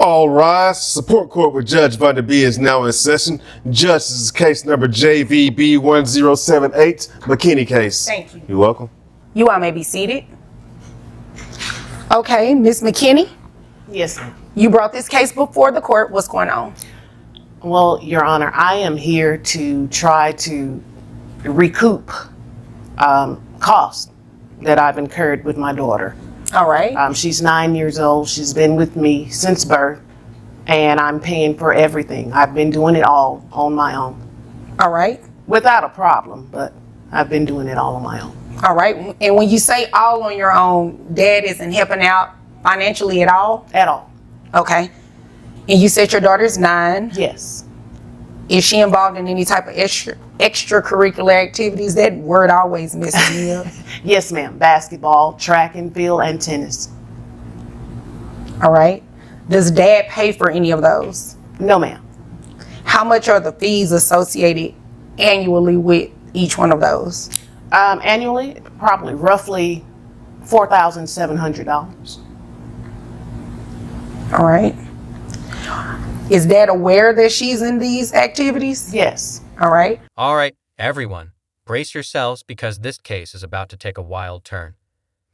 All rise. Support court with Judge Vanda B is now in session. Judge, this is case number JVB1078, McKinney case. Thank you. You're welcome. You all may be seated. Okay, Ms. McKinney, Yes, ma'am. you brought this case before the court. What's going on? Well, Your Honor, I am here to try to recoup costs that I've incurred with my daughter. All right. She's 9 years old. She's been with me since birth, and I'm paying for everything. I've been doing it all on my own. All right. Without a problem, but I've been doing it all on my own. All right. And when you say all on your own, Dad isn't helping out financially at all? At all. Okay. And you said your daughter's 9. Yes. Is she involved in any type of extracurricular activities? That word always messes me up. Yes, ma'am. Basketball, track and field, and tennis. All right. Does Dad pay for any of those? No, ma'am. How much are the fees associated annually with each one of those? Annually, probably roughly $4,700. All right. Is Dad aware that she's in these activities? Yes. All right. All right, everyone, brace yourselves because this case is about to take a wild turn.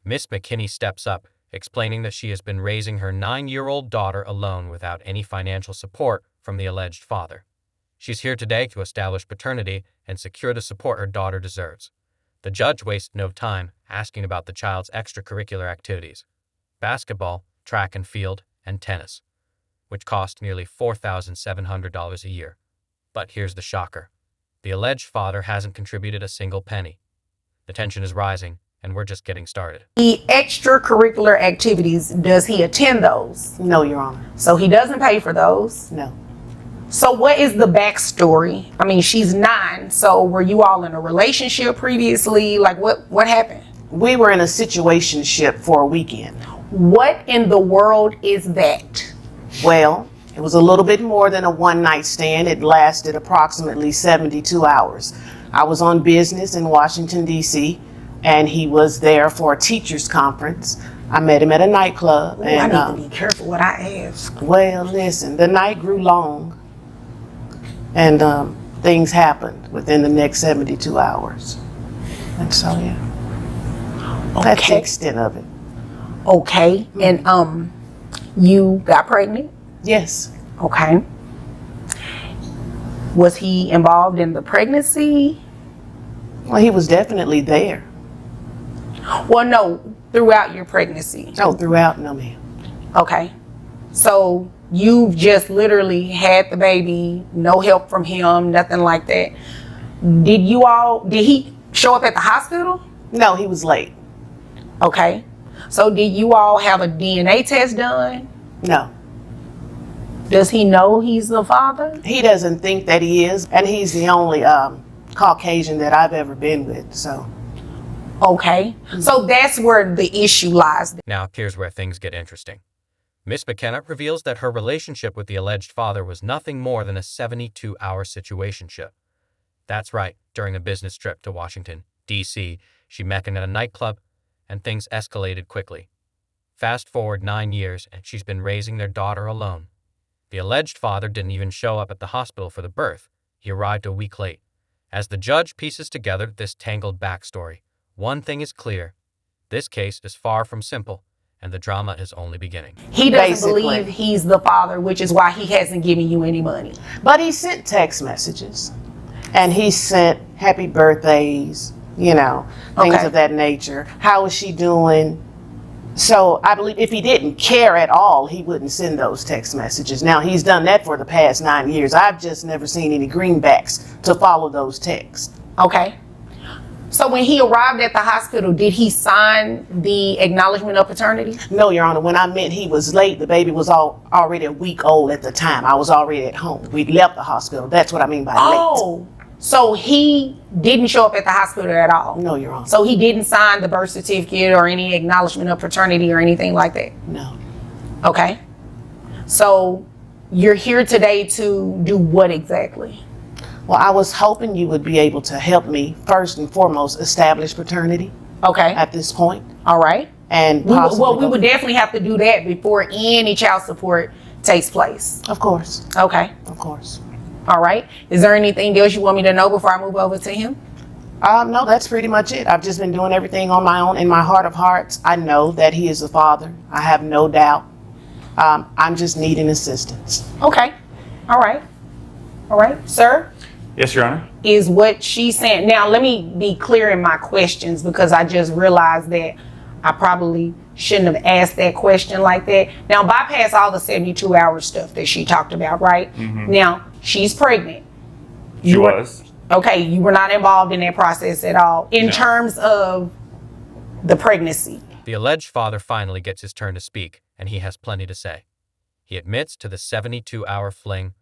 Miss McKinney steps up, explaining that she has been raising her 9-year-old daughter alone without any financial support from the alleged father. She's here today to establish paternity and secure the support her daughter deserves. The judge wasted no time asking about the child's extracurricular activities: basketball, track and field, and tennis, which cost nearly $4,700 a year. But here's the shocker. The alleged father hasn't contributed a single penny. The tension is rising, and we're just getting started. The extracurricular activities, does he attend those? No, Your Honor. So he doesn't pay for those? No. So what is the backstory? I mean, she's 9, so were you all in a relationship previously? Like what happened? We were in a situationship for a weekend. What in the world is that? Well, it was a little bit more than a one-night stand. It lasted approximately 72 hours. I was on business in Washington, D.C., and he was there for a teachers' conference. I met him at a nightclub. Ooh, and I need to be careful what I ask. well, listen, the night grew long, and things happened within the next 72 hours. And so, yeah, that's the Okay. extent of it. Okay. And you got pregnant? Yes. Okay. Was he involved in the pregnancy? Well, he was definitely there. Well, no, throughout your pregnancy. Oh, throughout? No, ma'am. Okay. So you've just literally had the baby, no help from him, nothing like that. Did he show up at the hospital? No, he was late. Okay. So did you all have a DNA test done? No. Does he know he's the father? He doesn't think that he is, and he's the only Caucasian that I've ever been with, so. Okay. So that's where the issue lies. Now, here's where things get interesting. Miss McKenna reveals that her relationship with the alleged father was nothing more than a 72-hour situationship. That's right, during a business trip to Washington, D.C., she met him at a nightclub, and things escalated quickly. Fast forward 9 years, and she's been raising their daughter alone. The alleged father didn't even show up at the hospital for the birth. He arrived a week late. As the judge pieces together this tangled backstory, one thing is clear. This case is far from simple, and the drama is only beginning. He doesn't Basically. believe he's the father, which is why he hasn't given you any money. But he sent text messages, and he sent happy birthdays, things Okay. of that nature. How is she doing? So I believe if he didn't care at all, he wouldn't send those text messages. Now, he's done that for the past 9 years. I've just never seen any greenbacks to follow those texts. Okay. So when he arrived at the hospital, did he sign the acknowledgement of paternity? No, Your Honor, when I meant he was late, the baby was already a week old at the time. I was already at home. We'd left the hospital. That's what I mean by Oh, so he didn't show up at the hospital at all? late. No, Your Honor. So he didn't sign the birth certificate or any acknowledgement of paternity or anything like that? No. Okay. So you're here today to do what exactly? Well, I was hoping you would be able to help me, first and foremost, establish paternity Okay. at this point. All right. And We possibly would definitely have to do that before any child support takes place. Of course. Okay. Of course. All right. Is there anything else you want me to know before I move over to him? No, that's pretty much it. I've just been doing everything on my own. In my heart of hearts, I know that he is the father. I have no doubt. I'm just needing assistance. Okay. All right. All right. Sir? Yes, Your Honor. Is what she's saying. Now, let me be clear in my questions because I just realized that I probably shouldn't have asked that question like that. Now, bypass all the 72-hour stuff that she talked about, right? Mm-hmm. Now, she's pregnant. She was. Okay, you were not involved in that process at all in No. terms of the pregnancy. The alleged father finally gets his turn to speak, and he has plenty to say. He admits to the 72-hour fling,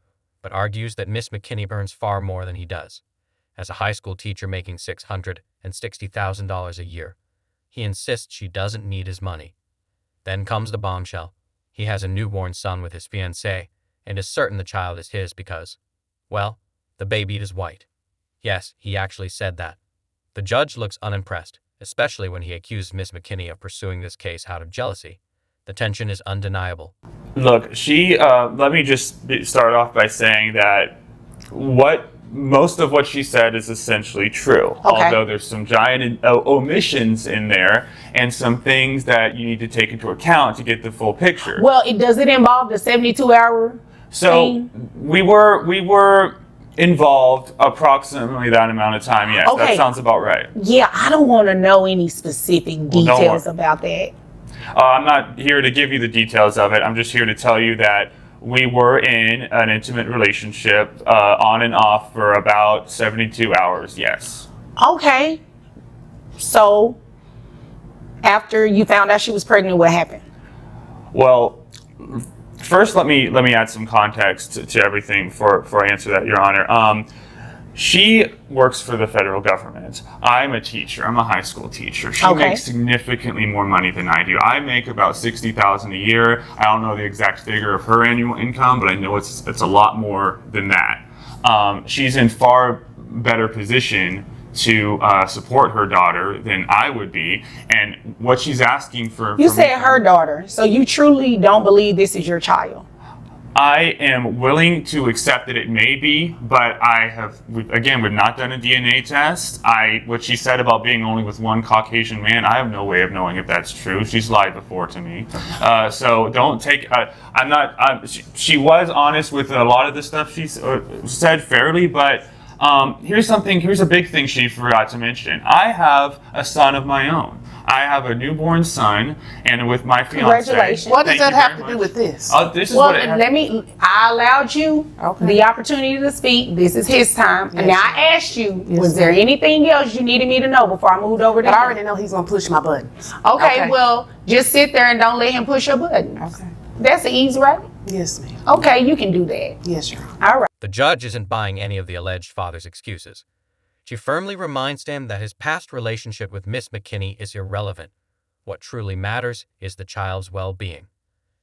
but argues that Miss McKinney earns far more than he does. As a high school teacher making $660,000 a year, he insists she doesn't need his money. Then comes the bombshell. He has a newborn son with his fiancée and is certain the child is his because, well, the baby is white. Yes, he actually said that. The judge looks unimpressed, especially when he accused Miss McKinney of pursuing this case out of jealousy. The tension is undeniable. Look, let me just start off by saying that most of what she said is essentially true. Okay. Although there's some giant omissions in there and some things that you need to take into account to get the full picture. Well, does it involve the 72-hour So thing? we were involved approximately that amount of time. Yes, Okay. that sounds about right. Yeah, I don't want to know any specific details about that. I'm not here to give you the details of it. I'm just here to tell you that we were in an intimate relationship on and off for about 72 hours, yes. Okay. So, after you found out she was pregnant, what happened? Well, first let me add some context to everything before I answer that, Your Honor. She works for the federal government. I'm a teacher. I'm a high school teacher. She Okay. makes significantly more money than I do. I make about $60,000 a year. I don't know the exact figure of her annual income, but I know it's a lot more than that. She's in far better position to support her daughter than I would be, and what she's asking for. You said her daughter, so you truly don't believe this is your child? I am willing to accept that it may be, but we've not done a DNA test. What she said about being only with one Caucasian man, I have no way of knowing if that's true. She's lied before to me. So don't take, she was honest with a lot of the stuff she said fairly, but here's a big thing she forgot to mention. I have a son of my own. I have a newborn son, and with my fiance. Congratulations. What does Thank that you have very to do much. with this? This is Well, what it I allowed you Okay. the opportunity to speak. This is his time. And Yes, now I asked you, was there anything else you needed me to know before I moved over to But I him? already know he's gonna push my buttons. Okay, well, just sit there and don't let him push your buttons. Okay. That's the easy, right? Yes, ma'am. Okay, you can do that. Yes, Your Honor. All right. The judge isn't buying any of the alleged father's excuses. She firmly reminds him that his past relationship with Miss McKinney is irrelevant. What truly matters is the child's well-being.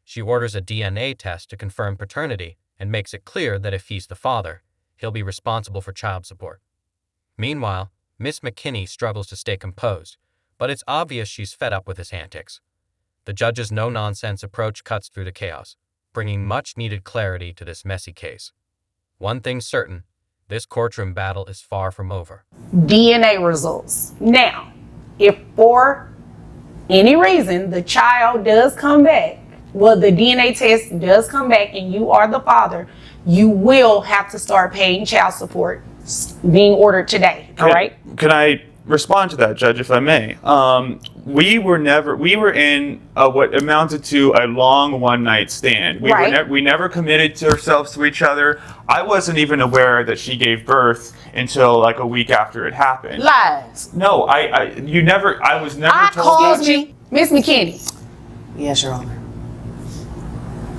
She orders a DNA test to confirm paternity and makes it clear that if he's the father, he'll be responsible for child support. Meanwhile, Miss McKinney struggles to stay composed, but it's obvious she's fed up with his antics. The judge's no-nonsense approach cuts through the chaos, bringing much-needed clarity to this messy case. One thing's certain, this courtroom battle is far from over. DNA results. Now, if for any reason the child does come back, well, the DNA test does come back and you are the father, you will have to start paying child support being ordered today. All right? Can I respond to that, Judge, if I may? We were in what amounted to a long one-night stand. We never committed ourselves to each other. I wasn't even aware that she gave birth until like a week after it happened. Lies. No, I was never told. Excuse me, Miss McKinney. Yes, Your Honor.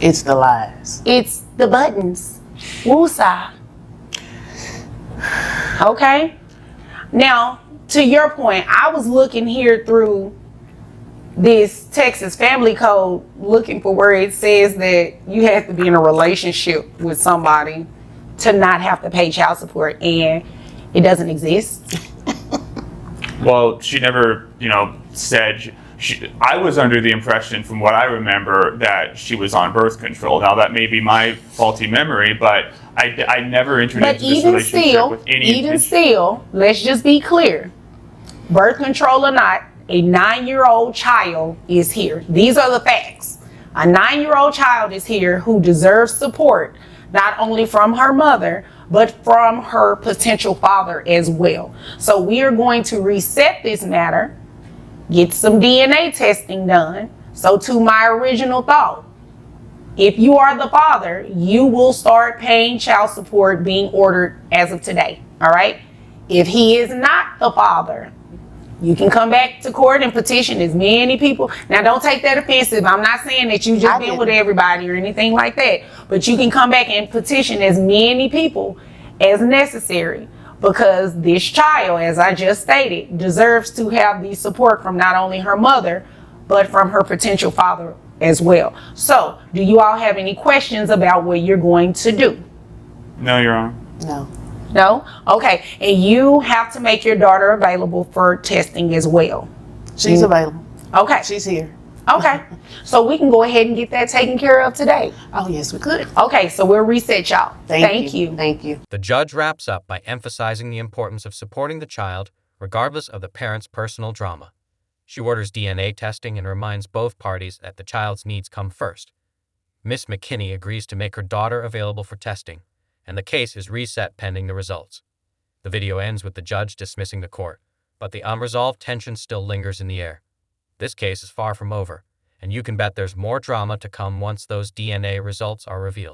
It's the lies. It's the buttons. Woosah. Okay. Now, to your point, I was looking here through this Texas family code looking for where it says that you have to be in a relationship with somebody to not have to pay child support, and it doesn't exist. Well, she never, said I was under the impression, from what I remember, that she was on birth control. Now, that may be my faulty memory, but I never entered But into this even relationship with any even intention. still, let's just be clear. Birth control or not, a 9-year-old child is here. These are the facts. A 9-year-old child is here who deserves support, not only from her mother, but from her potential father as well. So we are going to reset this matter, get some DNA testing done. So to my original thought, if you are the father, you will start paying child support being ordered as of today. All right. If he is not the father, you can come back to court and petition as many people. Now, don't take that offensive. I'm not saying that you just been with everybody or anything like that, but you can come back and petition as many people as necessary, because this child, as I just stated, deserves to have the support from not only her mother, but from her potential father as well. So, do you all have any questions about what you're going to do? No, Your Honor. No. No? Okay. And you have to make your daughter available for testing as well. She's available. Okay. She's here. Okay. So we can go ahead and get that taken care of today. Oh, yes, we could. Okay. So we'll reset y'all. Thank you. Thank you. The judge wraps up by emphasizing the importance of supporting the child regardless of the parent's personal drama. She orders DNA testing and reminds both parties that the child's needs come first. Miss McKinney agrees to make her daughter available for testing, and the case is reset pending the results. The video ends with the judge dismissing the court, but the unresolved tension still lingers in the air. This case is far from over, and you can bet there's more drama to come once those DNA results are revealed.